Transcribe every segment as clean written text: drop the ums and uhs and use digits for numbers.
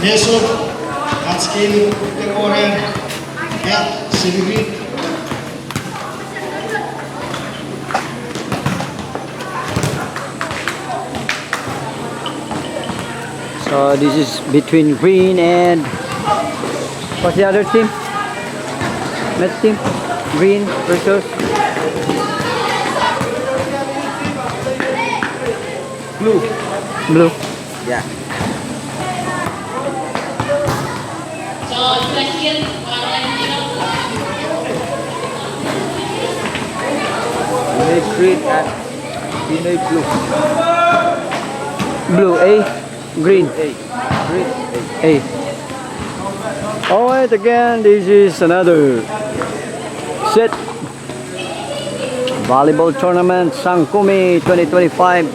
Mesut at skill Oren at Silvi. So this is between green and what's the other team? Net team? Green versus Blue. blue. Yeah. Pinoy green at Pinoy blue. Blue A, green A. Green A. A. Alright, again, this is another set volleyball tournament Sangkumi 2025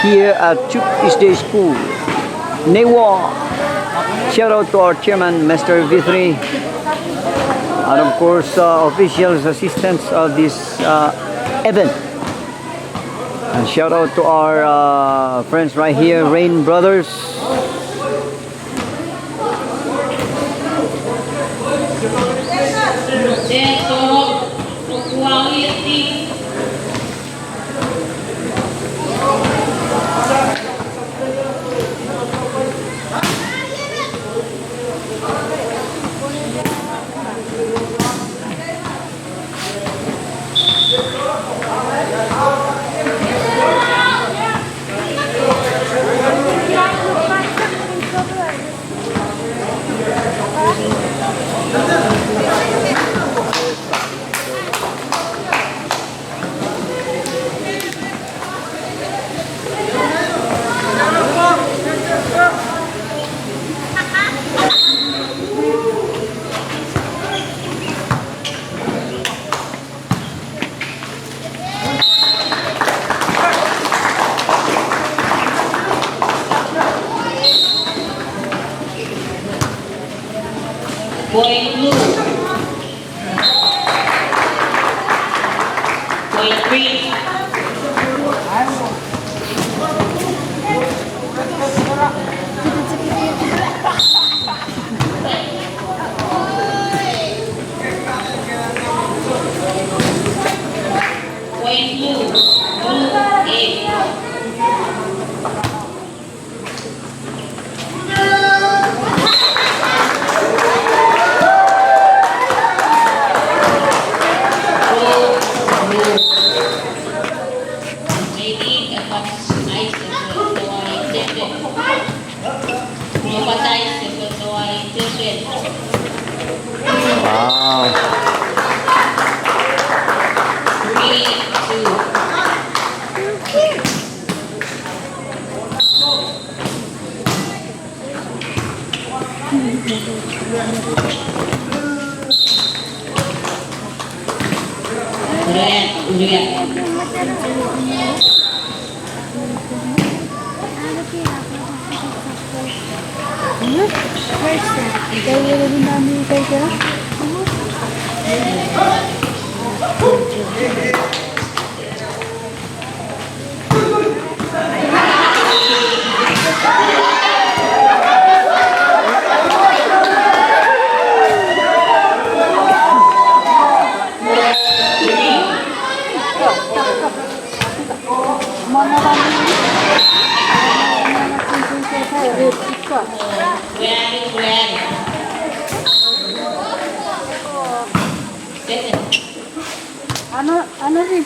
here at Chuk Isday School. Newa. Shout out to our chairman, Mr. V3, and of course, officials, assistants of this event. And shout out to our friends right here, Rain Brothers. Point blue. Point green. Point blue. Blue A. Wow. 3, 2. Ano rin?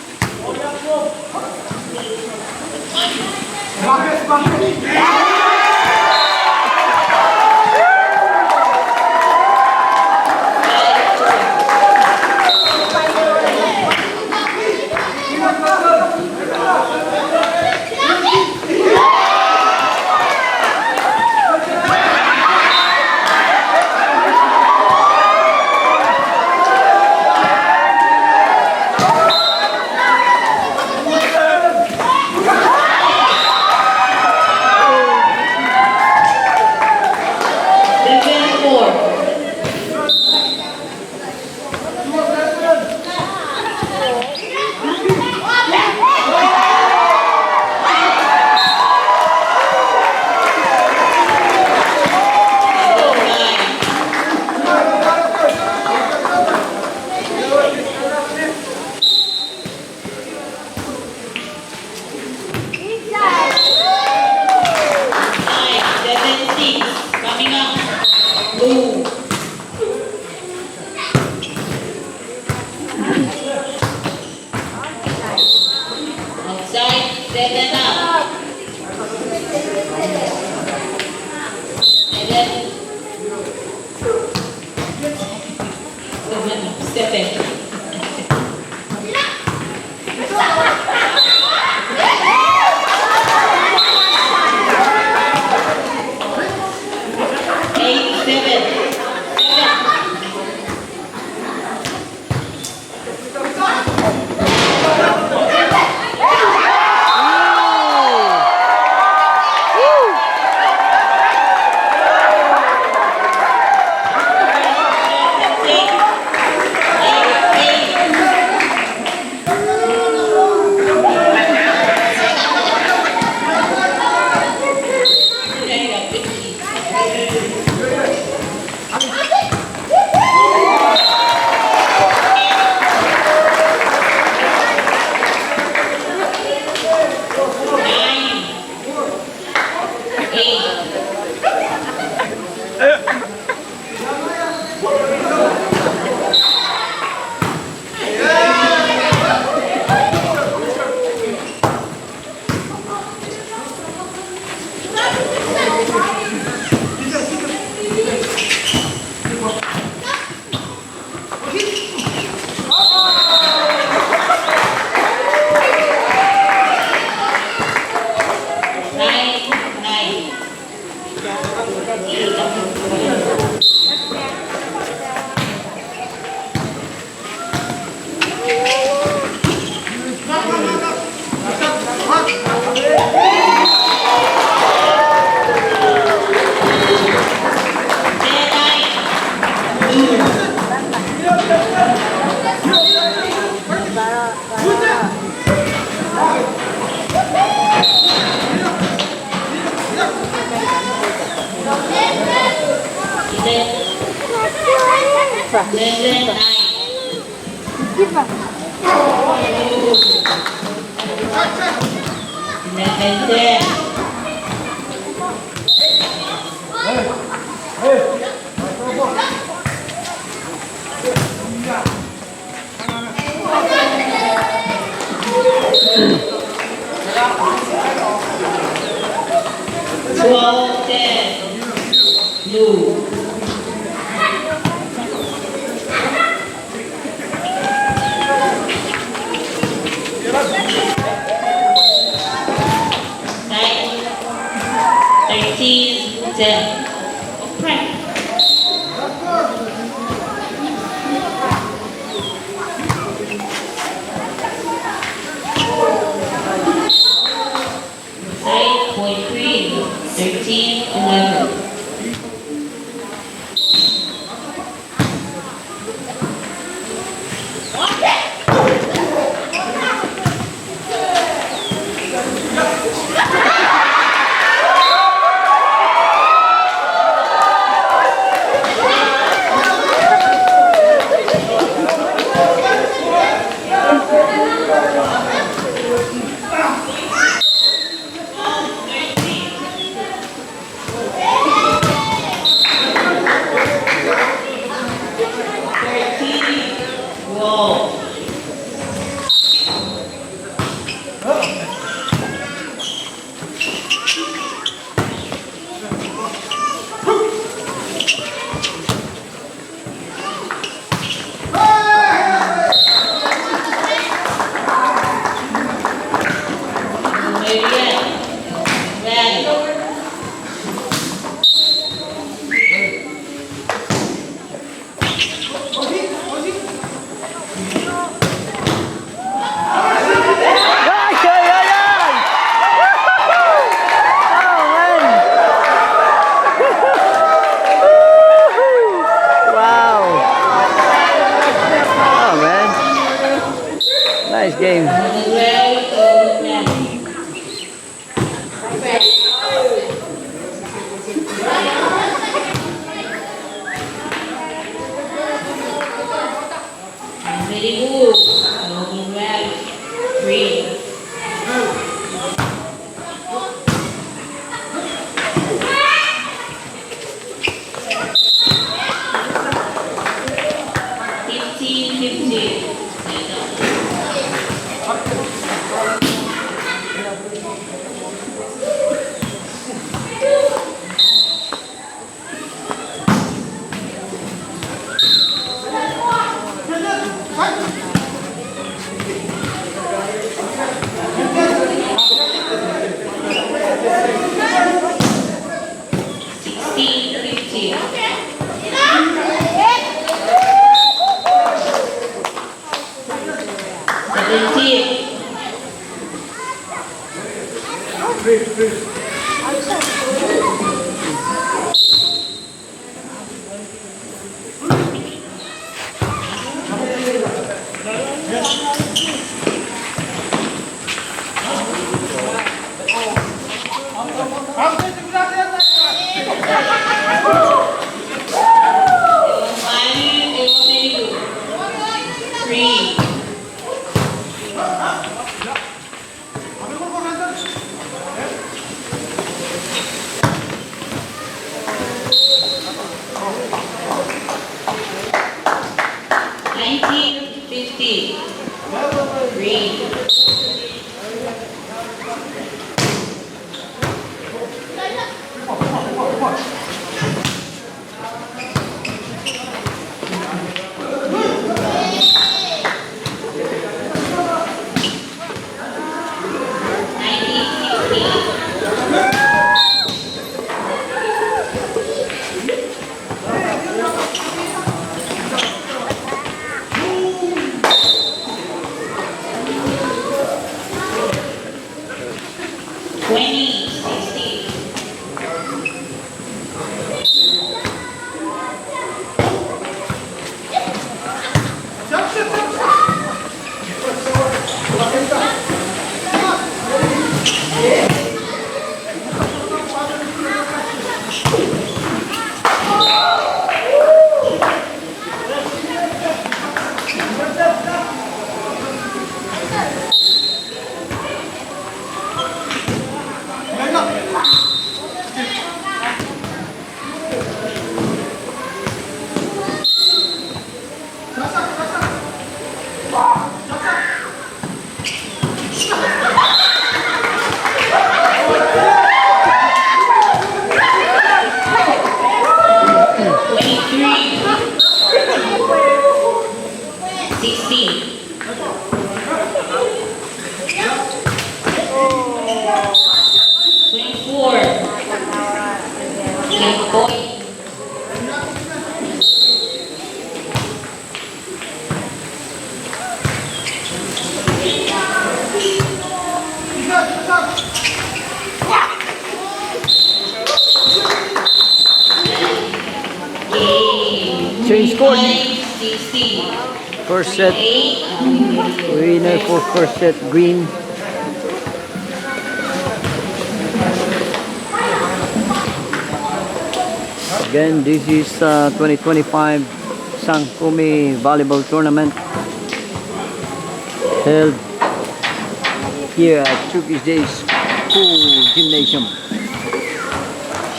Nine, nine. 12, 10. Blue. Nine, 13, 10. Right. Nine point three, 13, 11. Whoa. Ay, ay, ay, ay! Oh, man! Wow! Oh, man. Nice game. Very good. Moving well. Three. Fifteen, 15. 16, 15. 17. Three. Nineteen, 15. Three. Second point. Game. Change score. 5-16. First set, 8. winner for first set, green. Again, this is 2025 Sangkumi Volleyball Tournament held here at Chukis Day School Gymnasium.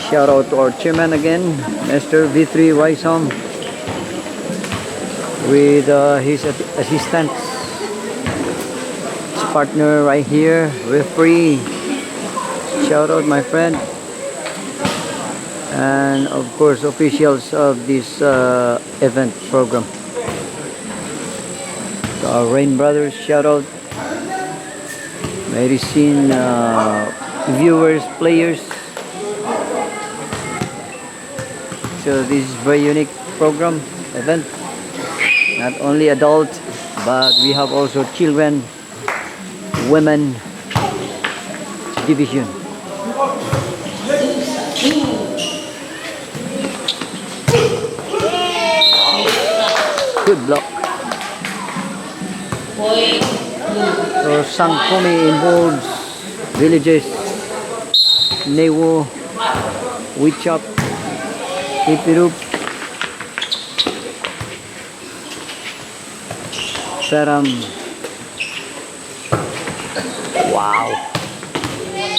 Shout out to our chairman again, Mr. V3 Waisom, with his assistants, his partner right here, referee. Shout out my friend, and of course officials of this event program. To our Rain Brothers, shout out. Medicine viewers, players. So this is very unique program event. Not only adult, but we have also children, women division. Good block. Point. So Sangkumi involves villages Newo, Wichap, Ipirup, Saram. Wow.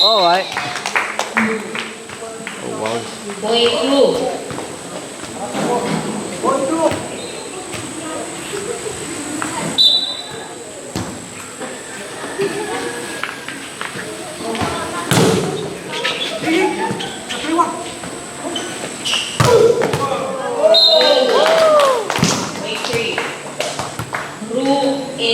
Alright. Oh wow. Point blue. Point 3. Blue A.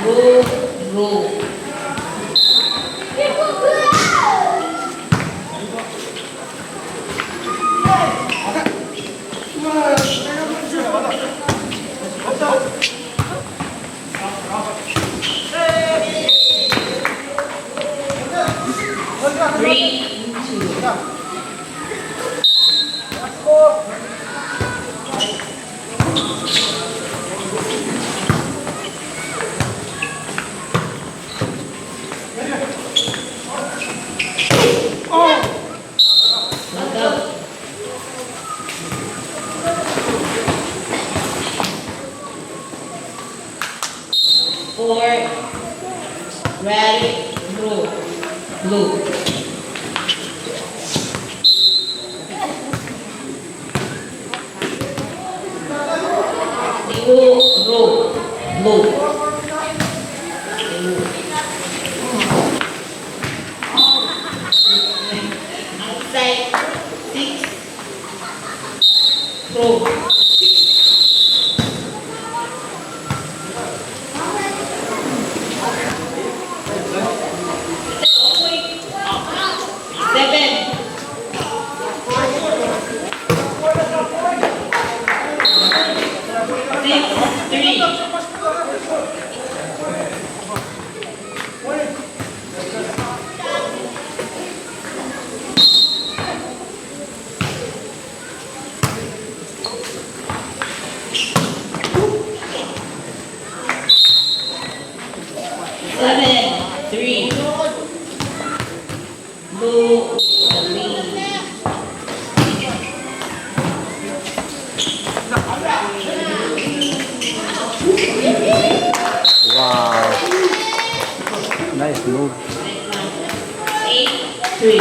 Blue, blue. Three, two. Look up. 4. Red, blue, blue. Blue, blue. Outside, 6. Blue. 7. 3. Blue, green. Wow. Nice move. 8, 3.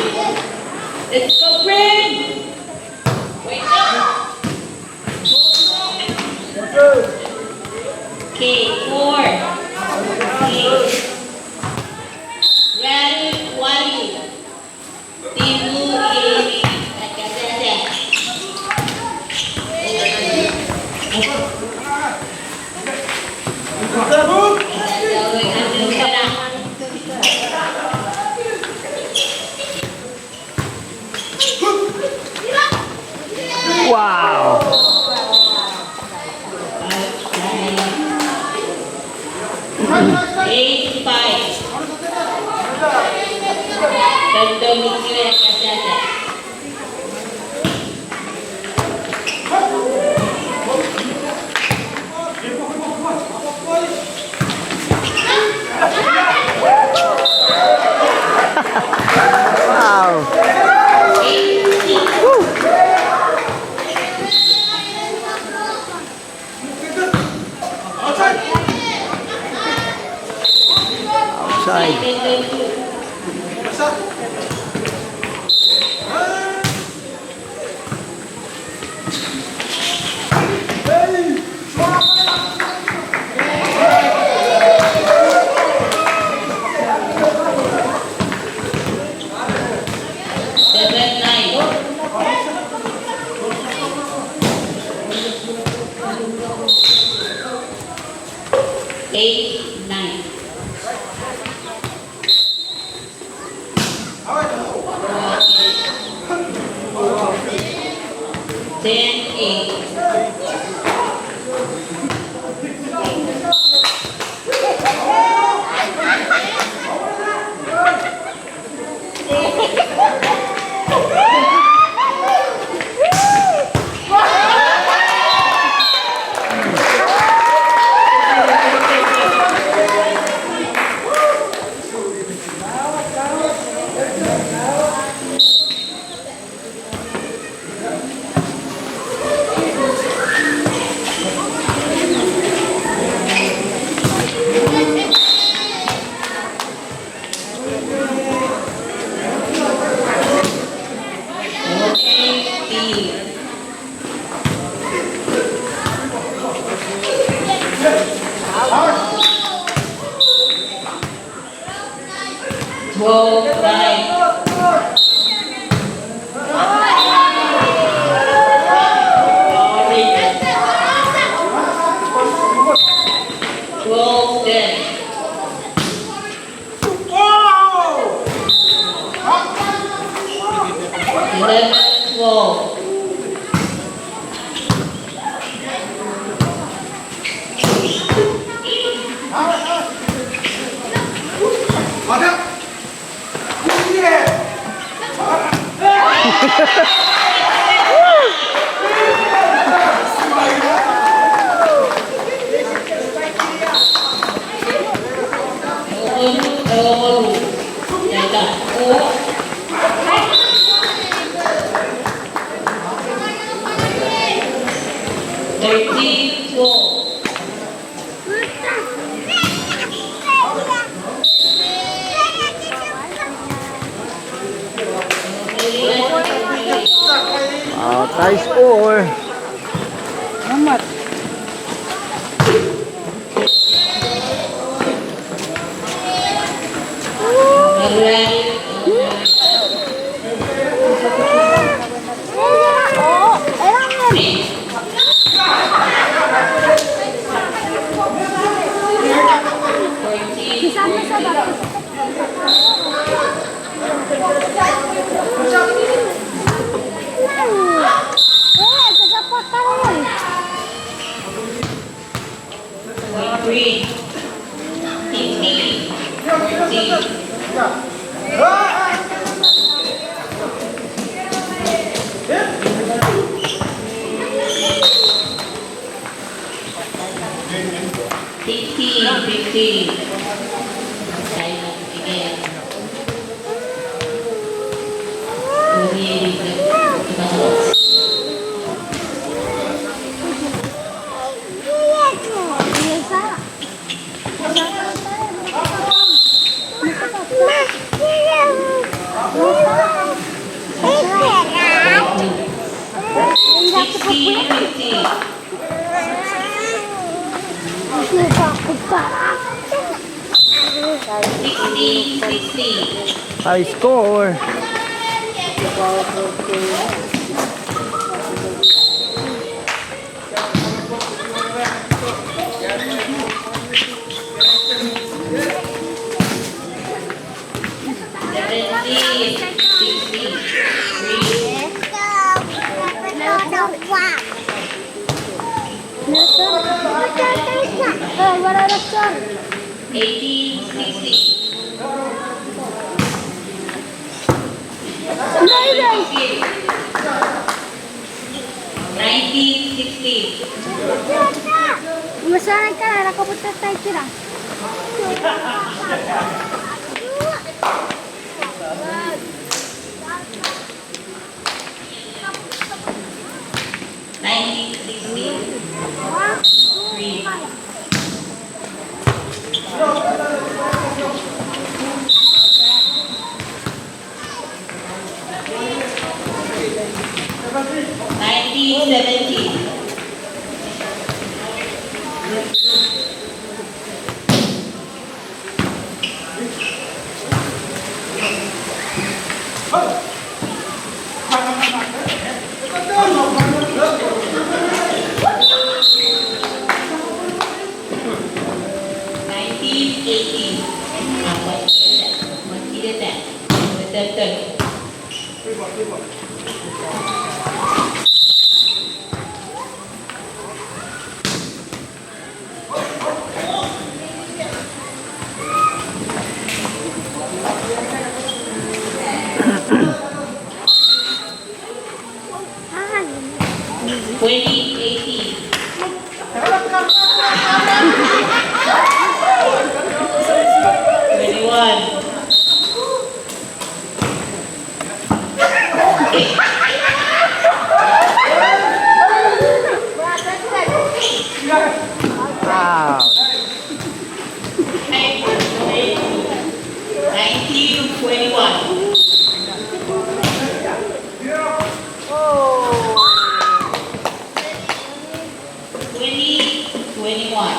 Let's go, green. Wake up. Okay, 4. Okay. Red, white. Team blue, Wow! Eight, five. Tentu mikir yang kasih aja. Wow! Eight, six. Woo! Outside. Seven, nine. Eight, nine. Ten, eight. Twelve, nine. Twelve, ten. 11, 12. Thirteen, 12. Tie score. Three, 15, 14. Fifteen. Silent again. High score. Let's go. 18, 16. 19, 16. Masanay ka na, nakapunta tayo sila. 19, 16. 3. 19, 17. 19, 18. One kid at that. With that turn. Ah, 20, 18. 21. Wow. 19, 21. 20, 21.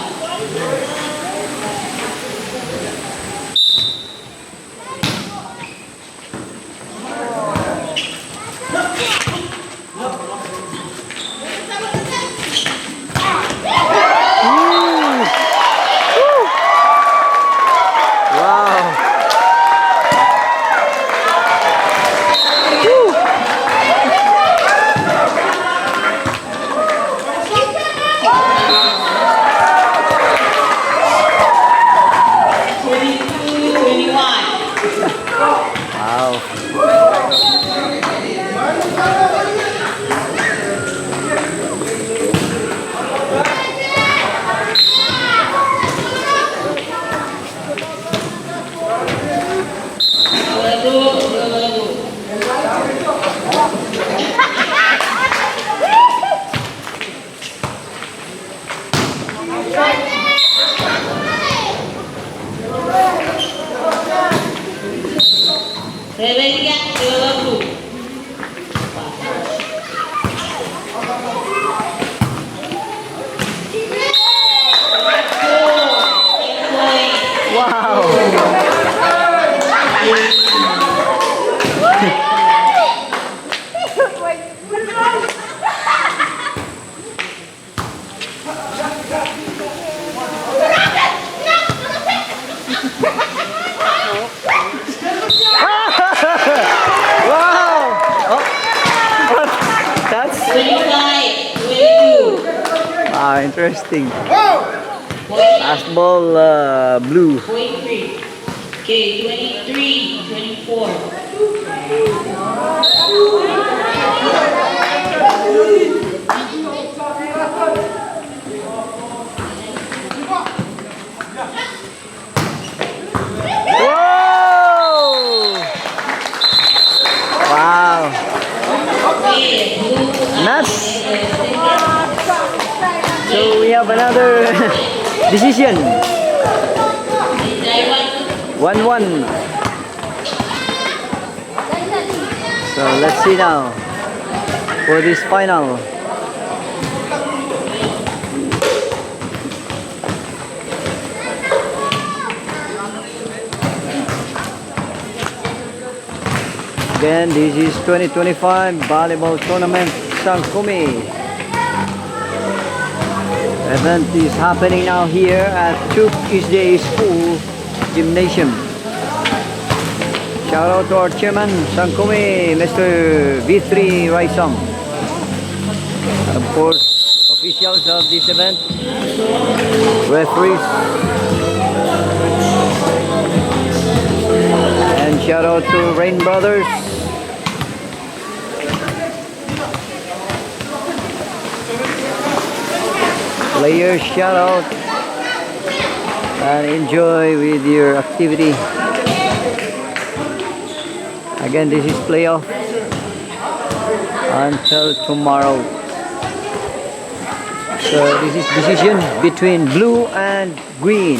Wow. Wow. Rebellion, 22. Wow. Wow. Oh. That's 25, 22. interesting. Last ball blue. 43. Okay, 23, 24. Whoa! Wow. Okay, blue. Nuts. So we have another decision. 1-1. So let's see now for this final. Again, this is 2025 volleyball tournament Sangkumi. Event is happening now here at Chuk Isde School Gymnasium. Shout out to our chairman Sangkumi, Mr. V3 Raisam. course, officials of this event, referees, and shout out to Rain Brothers. Players, shout out and enjoy with your activity. Again, this is playoff until tomorrow. So this is decision between blue and green.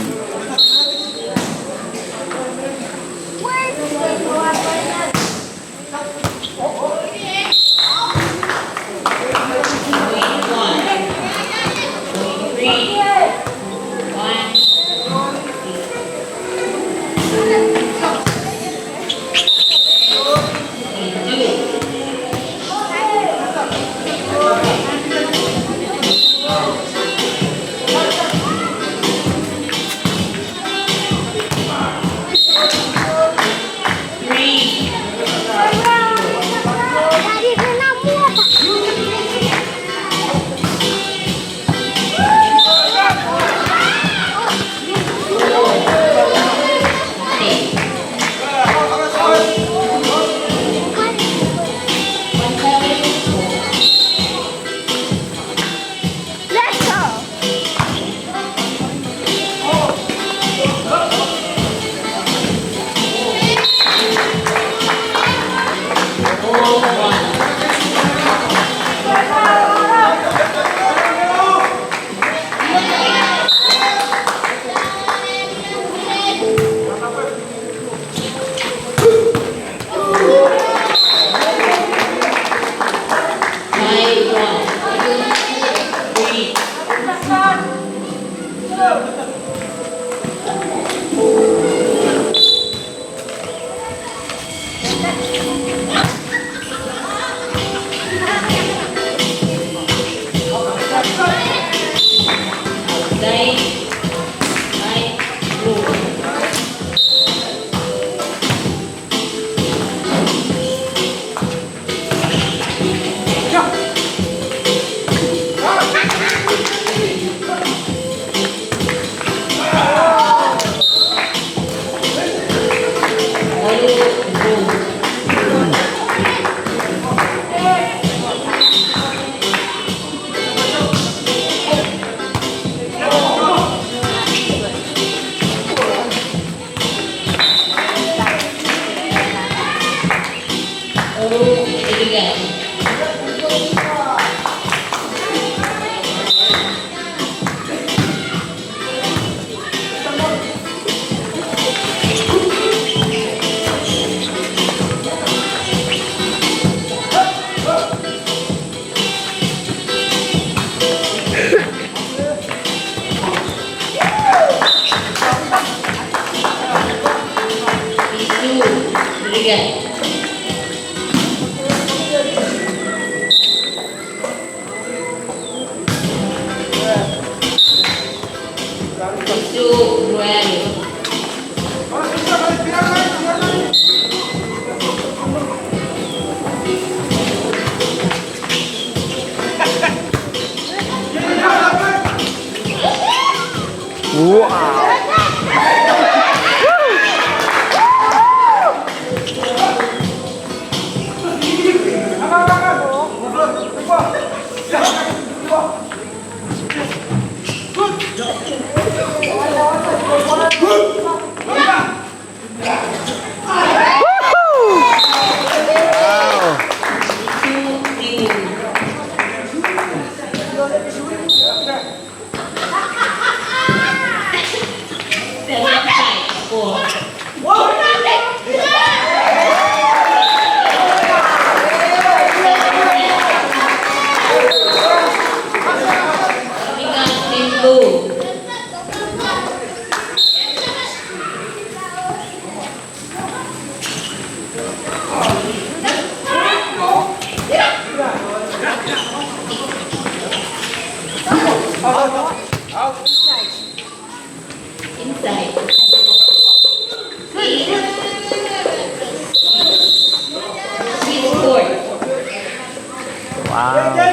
Wow.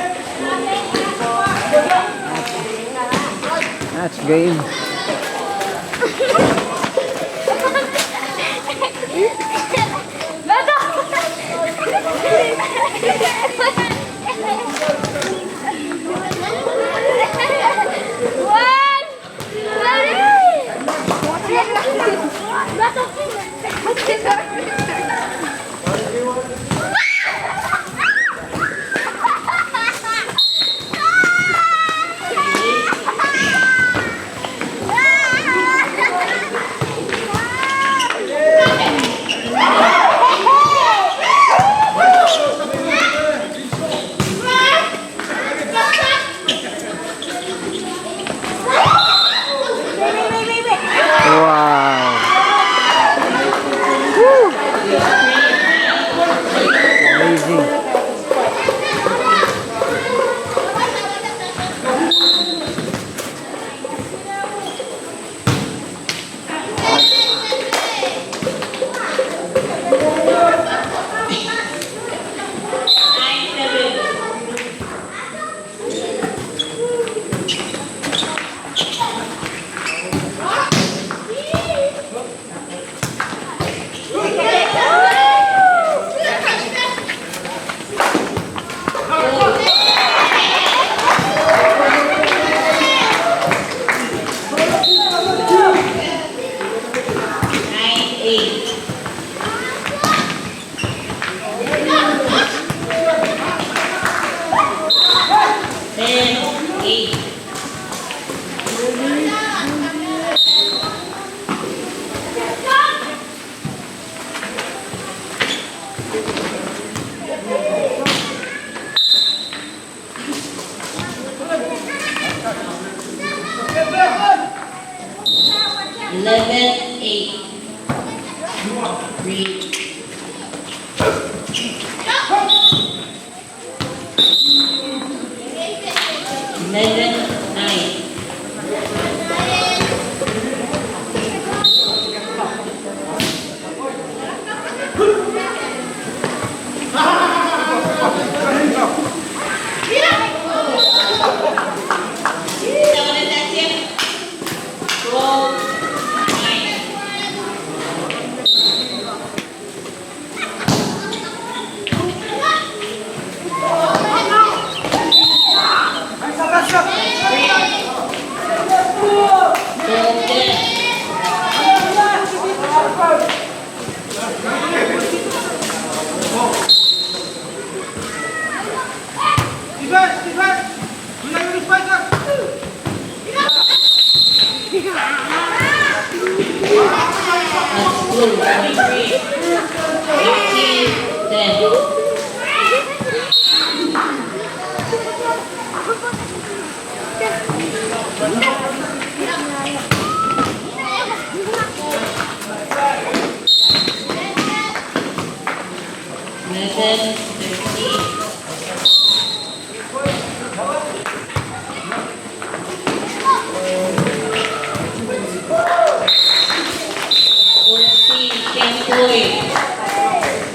match game. Wow. Amazing.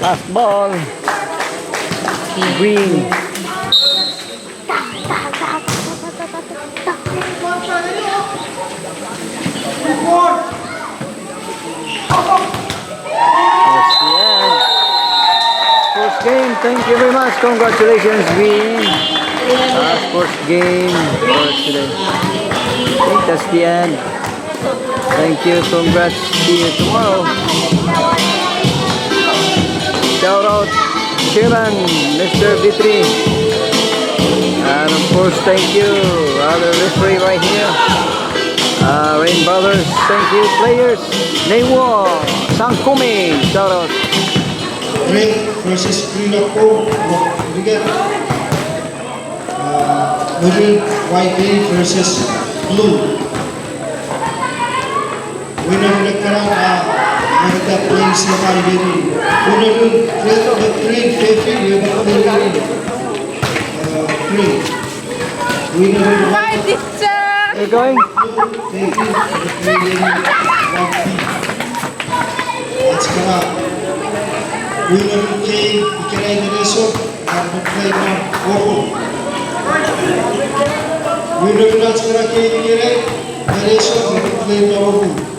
Last ball. Green. That's the end. First game. Thank you very much. Congratulations, Green. Last first game for today. I think that's the end. Thank you. Congrats. See you tomorrow. Shout out Chairman Mr. Vitri. And of course, thank you other referee right here. Rain Brothers, thank you. Players, Newo, Sangkumi, shout out. Red versus Kuya Novo. Maroon, white day versus blue. Winner nagkaroon maganda playing sa Caribbean. Winner nun, trade Fefe, yung Caribbean. Trade. Winner nun, Hi, teacher! You're going? Fefe, at saka, winner nun kay Ikiray na Reso, mag-play na Oko. Winner nun at saka kay Ikiray, Teresa, Kuya Novo.